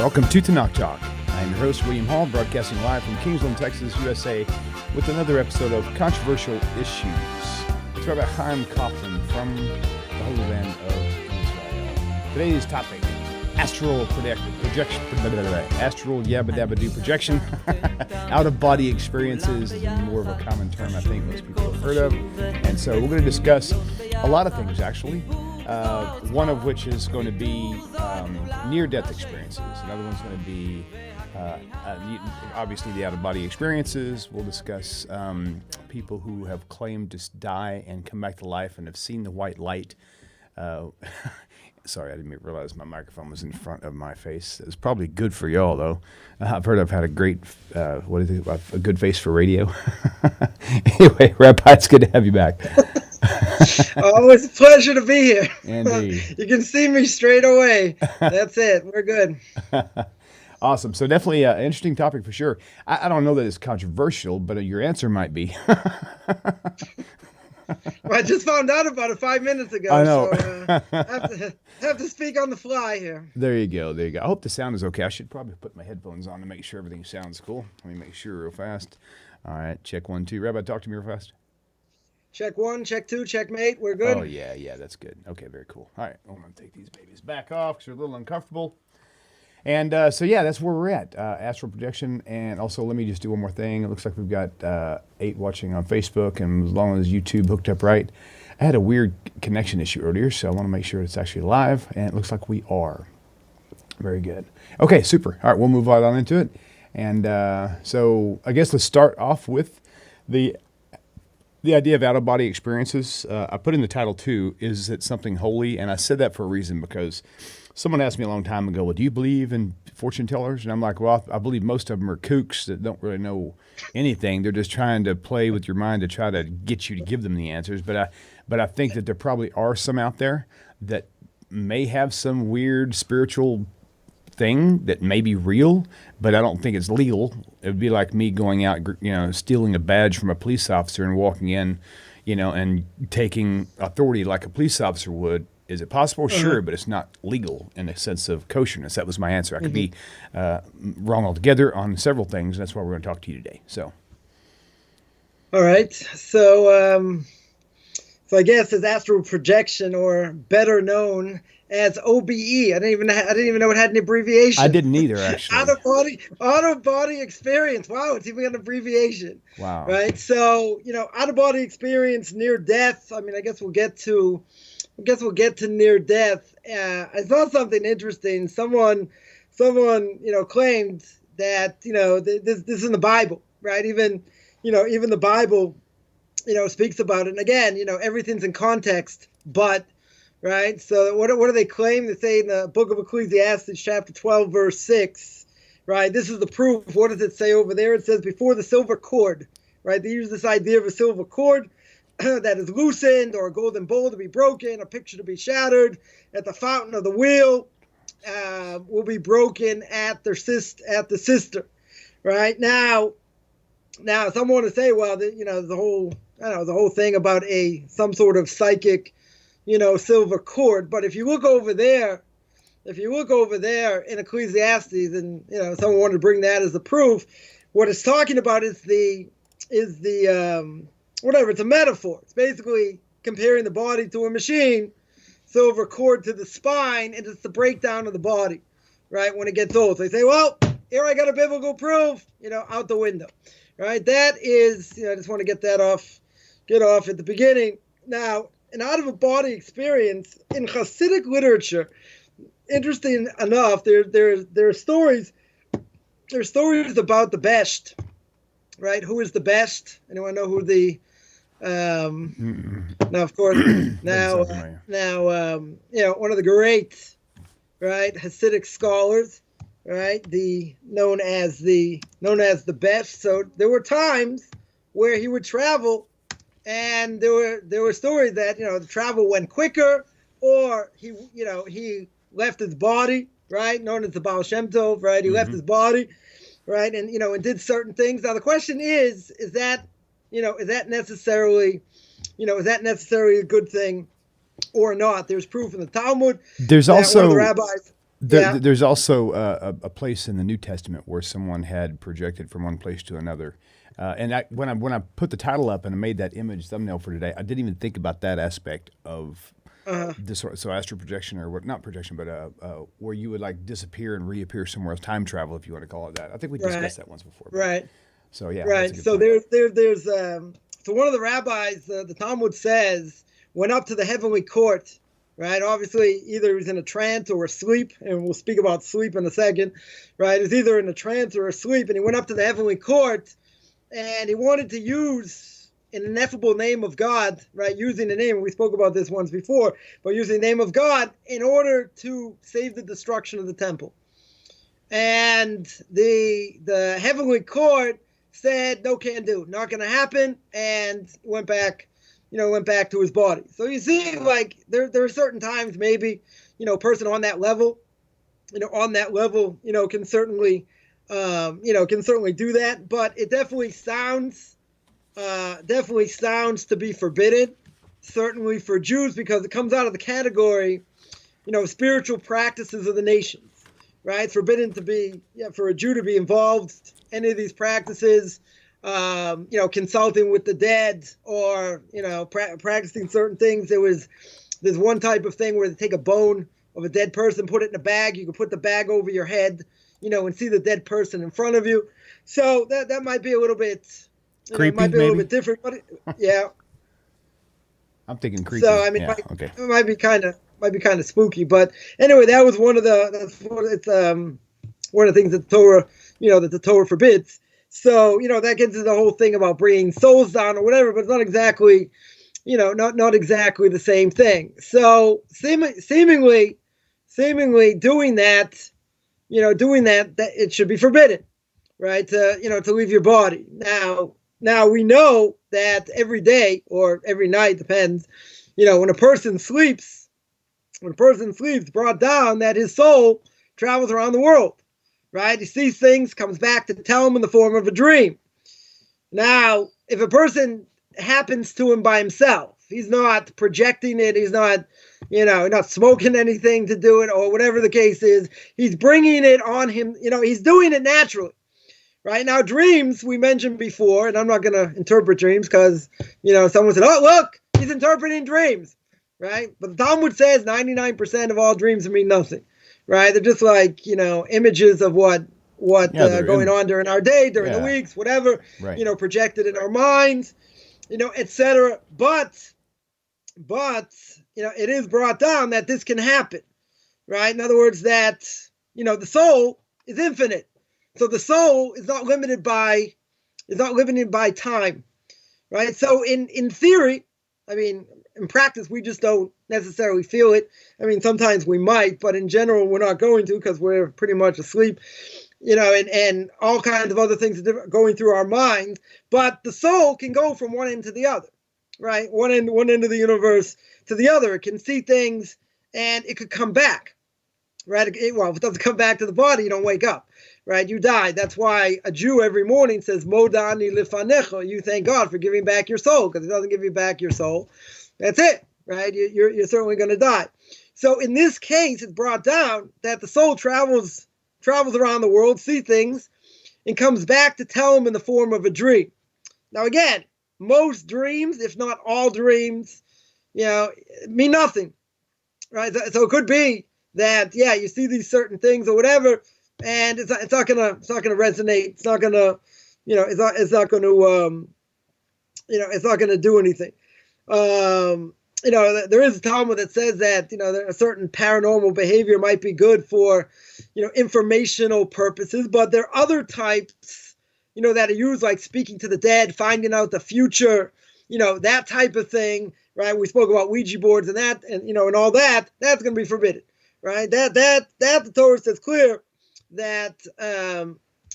Welcome to Tanakh Talk. I'm your host, William Hall, broadcasting live from Kingsland, Texas, USA, with another episode of Controversial Issues. It's Rabbi Chaim Coffman from the Holy Land of Israel. Today's topic, astral projection, astral yabba-dabba-doo projection, out-of-body experiences is more of a common term I think most people have heard of. And so we're going to discuss a lot of things, actually. One of which is going to be near-death experiences. Another one's going to be obviously the out-of-body experiences. We'll discuss people who have claimed to die and come back to life and have seen the white light. Sorry, I didn't realize my microphone was in front of my face. It's probably good for y'all, though. I've heard I've had a great, a good face for radio. Anyway, Rabbi, it's good to have you back. Always a pleasure to be here. Indeed. You can see me straight away. That's it. We're good. Awesome. So definitely an interesting topic for sure. I don't know that it's controversial, but your answer might be. Well, I just found out about it 5 minutes ago. I know. So have to speak on the fly here. There you go. There you go. I hope the sound is okay. I should probably put my headphones on to make sure everything sounds cool. Let me make sure real fast. All right. Check 1, 2. Rabbi, talk to me real fast. Check 1, check 2, checkmate. We're good. Oh, yeah, that's good. Okay, very cool. All right, I'm going to take these babies back off because they're a little uncomfortable. And that's where we're at, astral projection. And also, let me just do one more thing. It looks like we've got 8 watching on Facebook, and as long as YouTube hooked up right. I had a weird connection issue earlier, so I want to make sure it's actually live, and it looks like we are. Very good. Okay, super. All right, we'll move right on into it. And so I guess let's start off with the idea of out-of-body experiences. I put in the title, too, is it something holy? And I said that for a reason because someone asked me a long time ago, well, do you believe in fortune tellers? And I'm like, well, I believe most of them are kooks that don't really know anything. They're just trying to play with your mind to try to get you to give them the answers. But I think that there probably are some out there that may have some weird spiritual thing that may be real, but I don't think it's legal. It would be like me going out, stealing a badge from a police officer and walking in, and taking authority like a police officer would. Is it possible? Sure, but it's not legal in the sense of kosherness. That was my answer. I could be wrong altogether on several things, and that's why we're going to talk to you today. So, all right. So I guess it's astral projection, or better known as OBE. I didn't even know it had an abbreviation. I didn't either, actually. Out of body experience. Wow, it's even got an abbreviation. Wow. Right. So out of body experience, near death. I mean, I guess we'll get to near death. I saw something interesting. Someone claimed that this is in the Bible, right? Even the Bible speaks about it. And again, everything's in context, but. Right, so what do they claim? They say in the book of Ecclesiastes, chapter 12, verse 6, right? This is the proof. What does it say over there? It says, before the silver cord, right? They use this idea of a silver cord that is loosened, or a golden bowl to be broken, a picture to be shattered, at the fountain of the wheel will be broken at the sister, right? Now some want to say, well, the whole thing about some sort of psychic, silver cord. But if you look over there in Ecclesiastes, and someone wanted to bring that as the proof, what it's talking about is the it's a metaphor. It's basically comparing the body to a machine, silver cord to the spine, and it's the breakdown of the body, right? When it gets old. So they say, well, here I got a biblical proof, out the window, right? That is, I just want to get off at the beginning. Now, an out-of-body experience in Hasidic literature, interesting enough, there are stories about the best, right? Who is the best? Anyone know who the now, of course, now one of the great, right, Hasidic scholars, right, known as the best. So there were times where he would travel, and there were stories that the travel went quicker, or he left his body, right, known as the Baal Shem Tov, right? He left his body, right, and and did certain things. Now the question is that necessarily a good thing or not? There's proof in the Talmud. There's also one of the rabbis. There's also a place in the New Testament where someone had projected from one place to another. And when I put the title up and I made that image thumbnail for today, I didn't even think about that aspect of this. So astral projection, or what? Not projection, but where you would like disappear and reappear somewhere else, time travel, if you want to call it that. I think we discussed that once before. Right. So yeah. Right. So there's so one of the rabbis, the Talmud says, went up to the heavenly court. Right. Obviously, either he was in a trance or asleep, and we'll speak about sleep in a second. Right. It's either in a trance or asleep, and he went up to the heavenly court, and he wanted to use an ineffable name of God. Right. Using the name, we spoke about this once before, but using the name of God in order to save the destruction of the temple. And the heavenly court said, no, can do, not going to happen, and went back to his body. So you see, like, there are certain times maybe, a person on that level, can certainly do that, but it definitely sounds to be forbidden, certainly for Jews, because it comes out of the category, spiritual practices of the nations, right? It's forbidden for a Jew to be involved in any of these practices, consulting with the dead, or, practicing certain things. There's one type of thing where they take a bone of a dead person, put it in a bag. You can put the bag over your head, and see the dead person in front of you. So that might be a little bit creepy, a little bit different, but yeah. I'm thinking creepy. So I mean, okay. It might be kind of spooky, but anyway, that was one of the things that the Torah forbids. So, that gets into the whole thing about bringing souls down or whatever, but it's not exactly, not exactly the same thing. So seemingly doing that, that it should be forbidden, right? To leave your body. Now we know that every day or every night, depends, when a person sleeps, brought down, that his soul travels around the world. Right? He sees things, comes back to tell him in the form of a dream. Now, if a person happens to him by himself, he's not projecting it, he's not, not smoking anything to do it, or whatever the case is, he's bringing it on him, he's doing it naturally. Right? Now, dreams, we mentioned before, and I'm not going to interpret dreams because, someone said, oh, look, he's interpreting dreams. Right? But the Talmud says 99% of all dreams mean nothing. Right, they're just like images of what going on during our day, during the weeks, whatever. Right. Projected in our minds, etc. But it is brought down that this can happen. Right, in other words, that the soul is infinite, so the soul is not limited by time. Right, so in theory, I mean, in practice, we just don't necessarily feel it. I mean, sometimes we might, but in general, we're not going to, because we're pretty much asleep, and all kinds of other things are going through our minds. But the soul can go from one end to the other, right? One end of the universe to the other. It can see things, and it could come back, right? If it doesn't come back to the body, you don't wake up, right? You die. That's why a Jew every morning says, Modani lifanecha, you thank God for giving back your soul, because it doesn't give you back your soul. That's it, right? You're certainly going to die. So in this case, it's brought down that the soul travels around the world, see things, and comes back to tell them in the form of a dream. Now again, most dreams, if not all dreams, mean nothing, right? So it could be that you see these certain things or whatever, and it's not gonna resonate. It's not gonna, it's not gonna do anything. There is a Talmud that says that, a certain paranormal behavior might be good for, informational purposes, but there are other types, that are used, like speaking to the dead, finding out the future, that type of thing, right? We spoke about Ouija boards and that, and all that, that's going to be forbidden, right? That the Torah says clear that,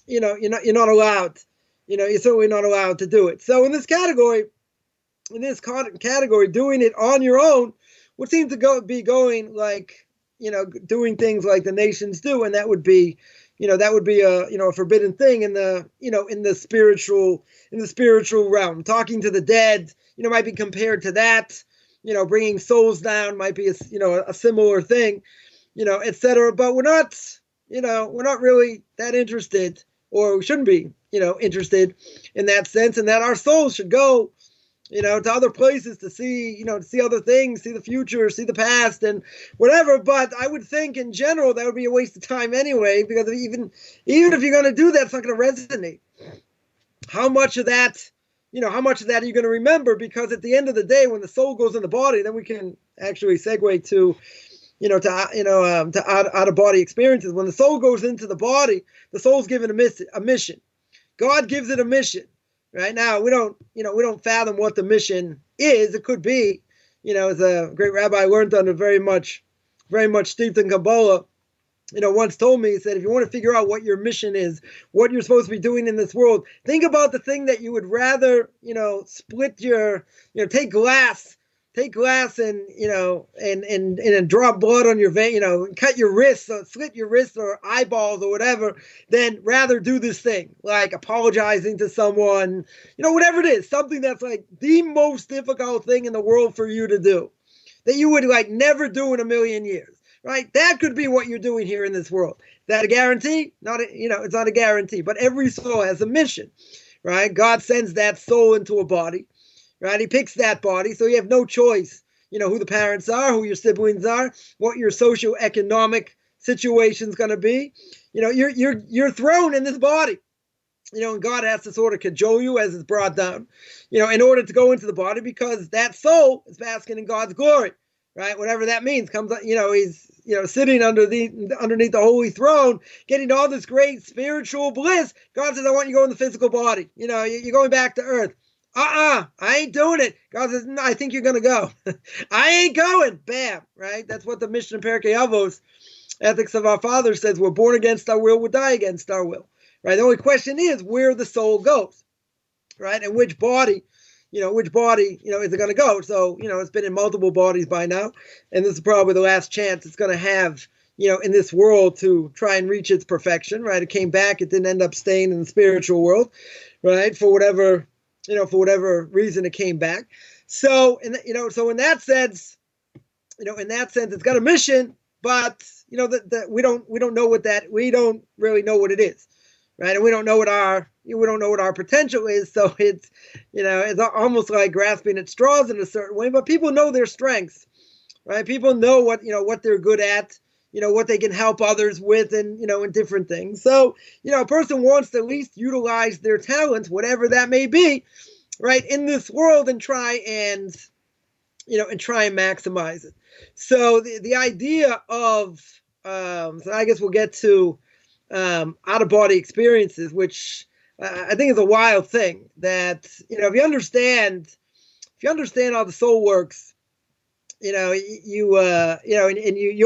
you're not allowed, you're certainly not allowed to do it. So in this category, doing it on your own would seem to be going like, doing things like the nations do, and that would be a forbidden thing in the spiritual realm. Talking to the dead, might be compared to that. Bringing souls down might be a similar thing. etc. But we're not really that interested, or we shouldn't be, interested in that sense, and that our souls should go, to other places to see, to see other things, see the future, see the past, and whatever. But I would think in general that would be a waste of time anyway, because even if you're going to do that, it's not going to resonate. How much of that are you going to remember? Because at the end of the day, when the soul goes in the body, then we can actually segue to out of body experiences. When the soul goes into the body, the soul's given a mission. God gives it a mission. Right now, we don't fathom what the mission is. It could be, as a great rabbi I learned under very much steeped in Kabbalah, once told me, he said, if you want to figure out what your mission is, what you're supposed to be doing in this world, think about the thing that you would rather, split your, take glass and, and drop blood on your vein, cut your wrists, or slit your wrists or eyeballs or whatever, then rather do this thing, like apologizing to someone, whatever it is, something that's like the most difficult thing in the world for you to do, that you would like never do in a million years. Right? That could be what you're doing here in this world. Is that a guarantee? It's not a guarantee, but every soul has a mission, right? God sends that soul into a body, right? He picks that body, so you have no choice, who the parents are, who your siblings are, what your socioeconomic situation's going to be. You're thrown in this body, and God has to sort of cajole you as it's brought down, in order to go into the body, because that soul is basking in God's glory. Right, whatever that means, comes. He's sitting underneath the holy throne, getting all this great spiritual bliss. God says, "I want you to go in the physical body. You're going back to earth. I ain't doing it." God says, "No, I think you're gonna go." I ain't going. Bam. Right. That's what the mission of Perkei Avos, Ethics of Our Father, says. We're born against our will. We'll die against our will. Right. The only question is where the soul goes. Right, and which body. Is it going to go? So, it's been in multiple bodies by now, and this is probably the last chance it's going to have, in this world to try and reach its perfection, right? It came back, it didn't end up staying in the spiritual world, right? For whatever reason it came back. So, so in that sense, it's got a mission, but, that we don't know we don't really know what it is. Right, and we don't know what our potential is. So it's almost like grasping at straws in a certain way. But people know their strengths, right? People know what they're good at, what they can help others with, and in different things. So a person wants to at least utilize their talents, whatever that may be, right, in this world, and try and maximize it. So the idea of so I guess we'll get to. Out-of-body experiences, which I think is a wild thing. That if you understand how the soul works, you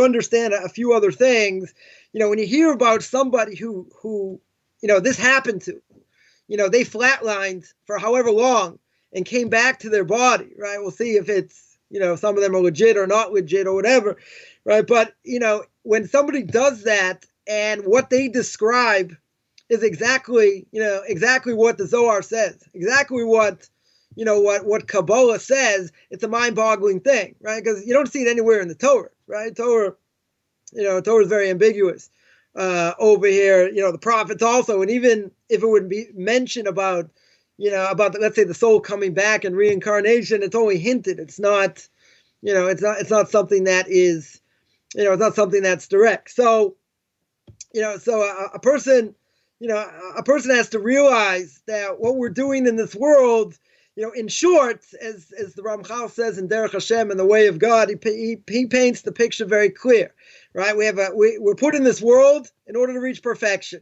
understand a few other things. When you hear about somebody who this happened to, they flatlined for however long and came back to their body. Right, we'll see if it's some of them are legit or not legit or whatever. Right, but when somebody does that. And what they describe is exactly what the Zohar says, exactly what Kabbalah says. It's a mind-boggling thing, right? Because you don't see it anywhere in the Torah, right? Torah is very ambiguous over here. The prophets also, and even if it would be mentioned about let's say the soul coming back and reincarnation, it's only hinted. It's not, it's not something that is, it's not something that's direct. So. So a person has to realize that what we're doing in this world, in short, as the Ramchal says in Derech Hashem, in the way of God, he paints the picture very clear, right? We're put in this world in order to reach perfection,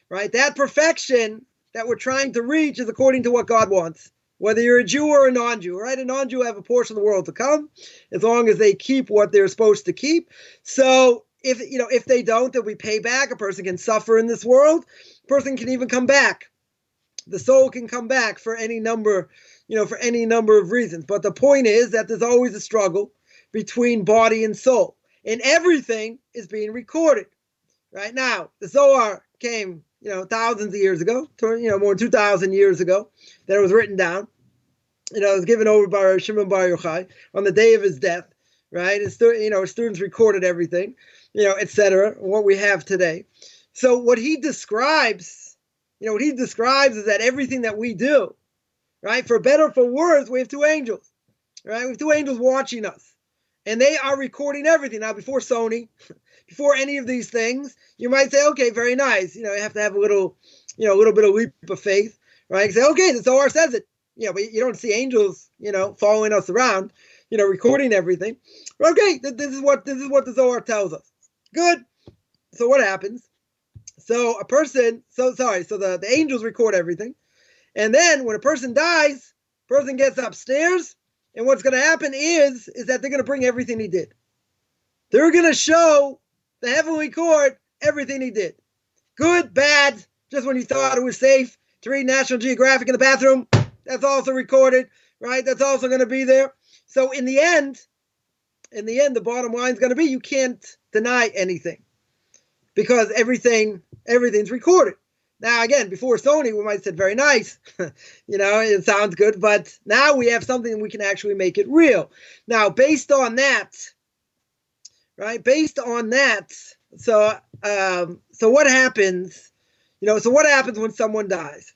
right? That perfection that we're trying to reach is according to what God wants, whether you're a Jew or a non-Jew, right? A non-Jew have a portion of the world to come, as long as they keep what they're supposed to keep. So. If they don't, there'll be payback. A person can suffer in this world. A person can even come back. The soul can come back for any number of reasons. But the point is that there's always a struggle between body and soul, and everything is being recorded. Right now, the Zohar came, thousands of years ago, more than 2,000 years ago, that it was written down. It was given over by Shimon Bar Yochai on the day of his death. right? And students recorded everything, etc. What we have today. So what he describes, is that everything that we do, right, for better or for worse, we have two angels, right? We have two angels watching us, and they are recording everything. Now, before Sony, before any of these things, you might say, okay, very nice. You have to have a little bit of leap of faith, right? You say, okay, the Zohar says it. But you don't see angels, following us around, recording everything. Okay, this is what the Zohar tells us. Good. So what happens? So the angels record everything. And then when a person dies, person gets upstairs, and what's going to happen is that they're going to bring everything he did. They're going to show the heavenly court everything he did. Good, bad, just when you thought it was safe to read National Geographic in the bathroom, that's also recorded, right? That's also going to be there. So in the end, the bottom line is going to be you can't deny anything because everything's recorded. Now, again, before Sony, we might have said very nice, it sounds good, but now we have something that we can actually make it real. Now, based on that, right? So what happens? So what happens when someone dies?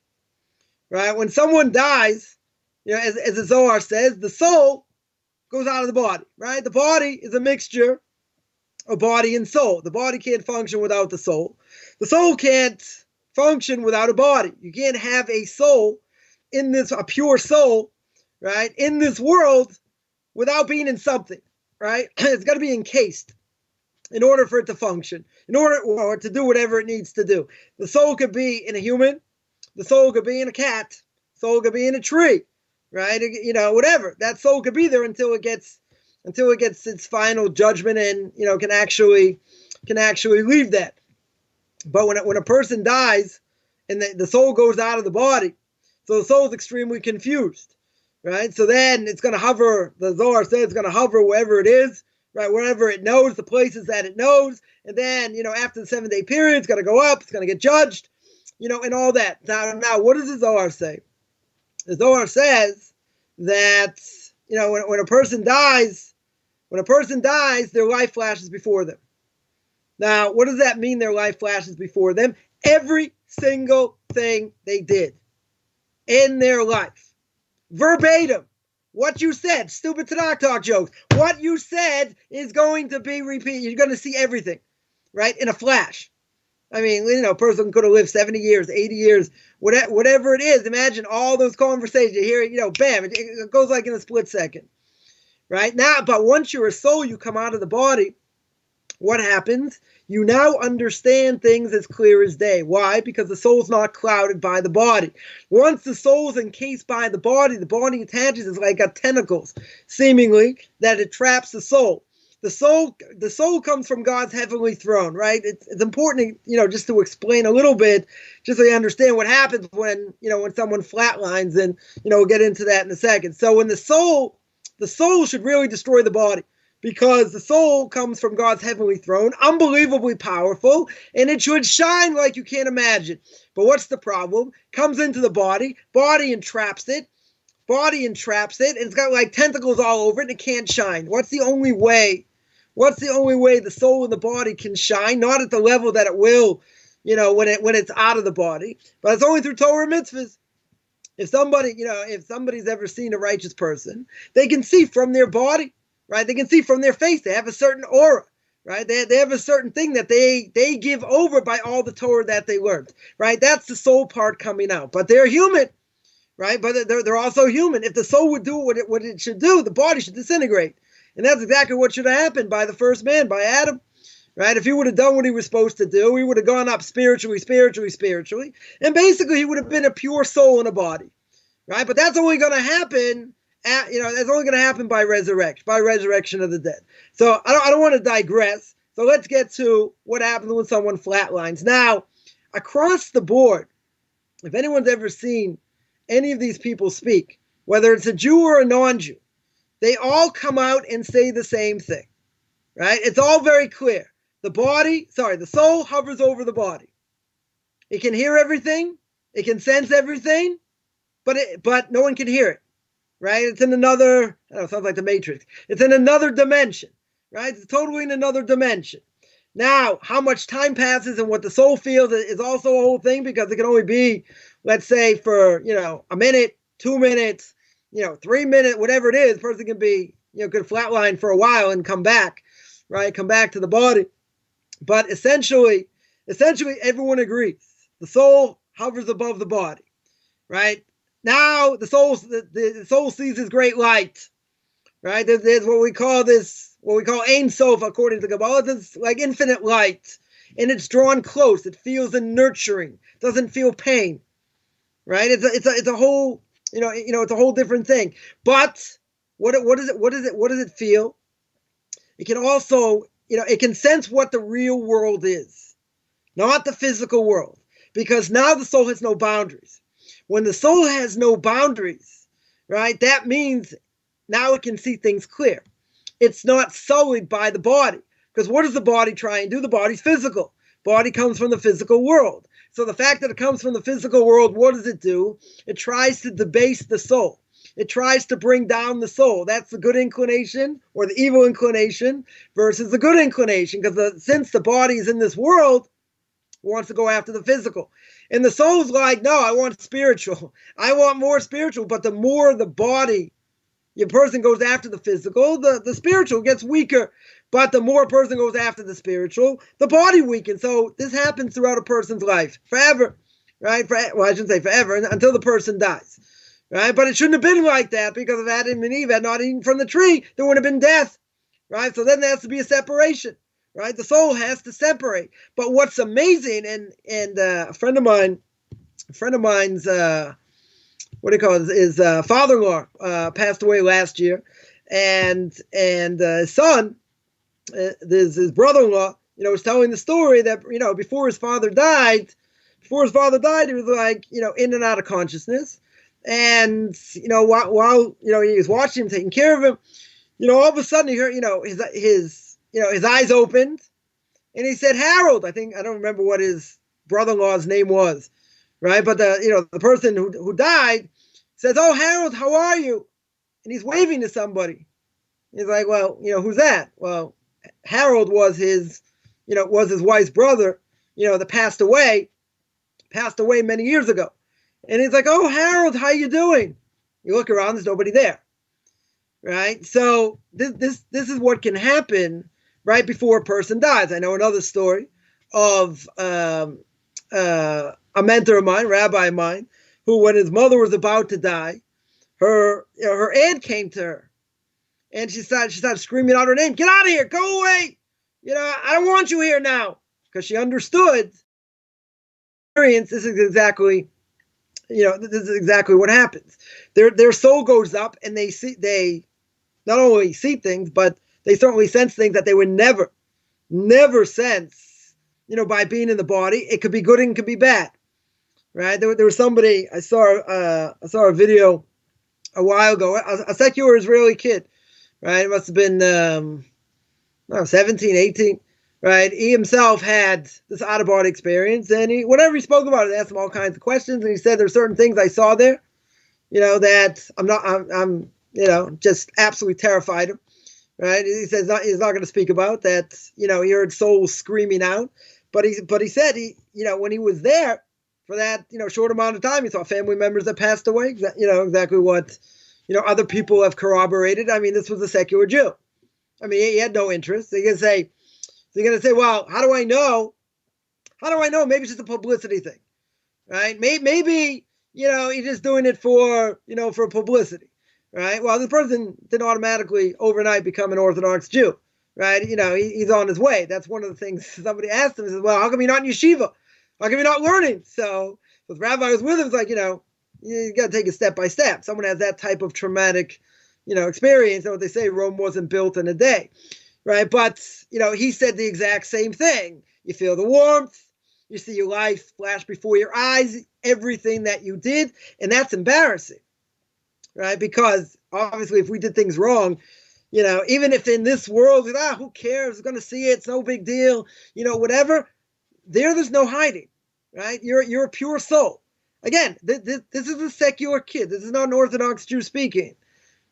Right? When someone dies, as the Zohar says, the soul goes out of the body. Right? The body is a mixture of body and soul. The body can't function without the soul. The soul can't function without a body. You can't have a soul a pure soul, right, in this world without being in something. Right? It's got to be encased in order for it to function, or to do whatever it needs to do. The soul could be in a human, the soul could be in a cat, soul could be in a tree, right? Whatever. That soul could be there until it gets its final judgment and can actually leave that. But when a person dies and the soul goes out of the body, so the soul is extremely confused, right? So then it's going to hover. The Zohar says it's going to hover wherever it is. Right, wherever it knows, the places that it knows, and then after the 7-day period, it's going to go up, it's going to get judged, and all that. Now, what does the Zohar say? The Zohar says that when a person dies, their life flashes before them. Now, what does that mean? Their life flashes before them. Every single thing they did in their life, verbatim. What you said, stupid Tanakh talk jokes. What you said is going to be repeated. You're going to see everything, right, in a flash. I mean, a person could have lived 70 years, 80 years, whatever it is. Imagine all those conversations. You hear it, bam, it goes like in a split second, right? Now, but once you're a soul, you come out of the body. What happens? You now understand things as clear as day. Why? Because the soul's not clouded by the body. Once the soul's encased by the body attaches. It's like got tentacles, seemingly, that it traps the soul. The soul comes from God's heavenly throne, right? It's important, just to explain a little bit, just so you understand what happens when someone flatlines, and we'll get into that in a second. So when the soul should really destroy the body. Because the soul comes from God's heavenly throne, unbelievably powerful, and it should shine like you can't imagine. But what's the problem? Comes into the body entraps it, and it's got like tentacles all over it, and it can't shine. What's the only way the soul in the body can shine? Not at the level that it will, when it's out of the body, but it's only through Torah mitzvahs. If somebody's ever seen a righteous person, they can see from their body. Right, they can see from their face. They have a certain aura, right? They have a certain thing that they give over by all the Torah that they learned, right? That's the soul part coming out. But they're human, right? But they're also human. If the soul would do what it should do, the body should disintegrate, and that's exactly what should have happened by the first man, by Adam, right? If he would have done what he was supposed to do, he would have gone up spiritually, and basically he would have been a pure soul in a body, right? But that's only going to happen. That's only going to happen by resurrection of the dead. So I don't want to digress. So let's get to what happens when someone flatlines. Now, across the board, if anyone's ever seen any of these people speak, whether it's a Jew or a non-Jew, they all come out and say the same thing, right? It's all very clear. The soul hovers over the body. It can hear everything. It can sense everything, but no one can hear it. right? It's in another, I don't know, sounds like the Matrix. It's in another dimension, right? It's totally in another dimension. Now, how much time passes and what the soul feels is also a whole thing, because it can only be, let's say, for, a minute, 2 minutes, 3 minutes, whatever it is. Person can be, could flatline for a while and come back, right? Come back to the body. But essentially, everyone agrees. The soul hovers above the body, right? Now, the soul sees this great light, right? There's what we call Ein Sof, according to Kabbalah. It's like infinite light, and it's drawn close. It feels nurturing. Doesn't feel pain, right? It's a whole it's a whole different thing. But what does it feel? It can also it can sense what the real world is, not the physical world, because now the soul has no boundaries. When the soul has no boundaries, right? That means now it can see things clear. It's not sullied by the body. Because what does the body try and do? The body's physical. Body comes from the physical world. So the fact that it comes from the physical world, what does it do? It tries to debase the soul. It tries to bring down the soul. That's the good inclination or the evil inclination versus the good inclination. Because since the body is in this world, it wants to go after the physical. And the soul's like, no, I want spiritual. I want more spiritual. But the more the body, your person goes after the physical, the spiritual gets weaker. But the more a person goes after the spiritual, the body weakens. So this happens throughout a person's life, forever, right? Well, I shouldn't say forever, until the person dies, right? But it shouldn't have been like that, because if Adam and Eve had not eaten from the tree, there would have been death, right? So then there has to be a separation, right? The soul has to separate. But what's amazing, and a friend of mine's his father-in-law passed away last year, and his son, his brother-in-law, was telling the story that before his father died, he was like in and out of consciousness, and while he was watching him, taking care of him, all of a sudden he heard his eyes opened, and he said, Harold. I don't remember what his brother-in-law's name was, right? But the person who died says, "Oh, Harold, how are you?" And he's waving to somebody. He's like, "Well, who's that?" Well, Harold was his wife's brother, that passed away many years ago. And he's like, "Oh, Harold, how you doing?" You look around, there's nobody there, right? So this is what can happen right before a person dies. I know another story of a mentor of mine, rabbi of mine, who, when his mother was about to die, her aunt came to her, and she started screaming out her name. "Get out of here! Go away! I don't want you here now," because she understood. This is exactly what happens. Their soul goes up, and they not only see things, but they certainly sense things that they would never sense, by being in the body. It could be good and it could be bad, right? There was somebody, I saw a video a while ago, a secular Israeli kid, right? It must have been 17, 18, right? He himself had this out-of-body experience, and whenever he spoke about it, they asked him all kinds of questions, and he said, "There's certain things I saw there, that I'm just absolutely terrified of." Right? He says he's not going to speak about that. He heard souls screaming out, but he said when he was there for that short amount of time, he saw family members that passed away. Exactly what other people have corroborated. I mean, this was a secular Jew. I mean, he had no interest. They're going to say, "Well, how do I know? Maybe it's just a publicity thing, right? Maybe he's just doing it for publicity." Right. Well, this person didn't automatically overnight become an Orthodox Jew, right? He's on his way. That's one of the things somebody asked him. He says, "Well, how come you're not in yeshiva? How come you're not learning?" So the rabbi was with him. It's like, you got to take it step by step. Someone has that type of traumatic, experience. And what they say, Rome wasn't built in a day, right? But he said the exact same thing. You feel the warmth. You see your life flash before your eyes. Everything that you did, and that's embarrassing. Right? Because obviously if we did things wrong, even if in this world, who cares? We're going to see it. It's no big deal. Whatever. There's no hiding, right? You're a pure soul. Again, this is a secular kid. This is not an Orthodox Jew speaking,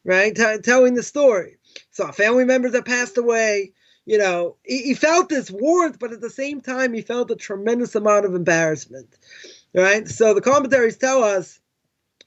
right? Telling the story. Saw family members that passed away. He felt this warmth, but at the same time, he felt a tremendous amount of embarrassment, right? So the commentaries tell us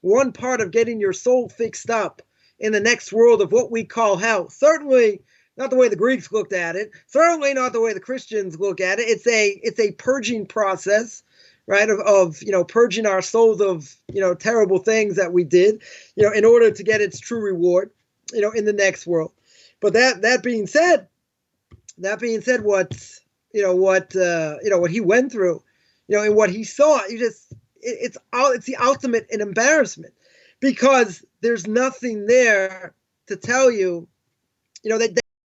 one part of getting your soul fixed up in the next world of what we call hell. Certainly not the way the Greeks looked at it. Certainly not the way the Christians look at it. It's a purging process, right? Of purging our souls of terrible things that we did, in order to get its true reward, in the next world. But that being said, what he went through, and what he saw, it's the ultimate in embarrassment, because there's nothing there to tell you, that